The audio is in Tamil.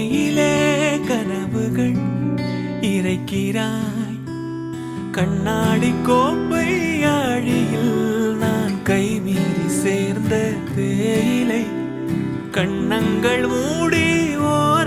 மடியிலே கனவுகள் இறைக்கிறாய். கண்ணாடி கோப்பை ஆழியில் நான் கைமீறி சேர்ந்த தேயிலை. கண்ணங்கள் மூடி ஓர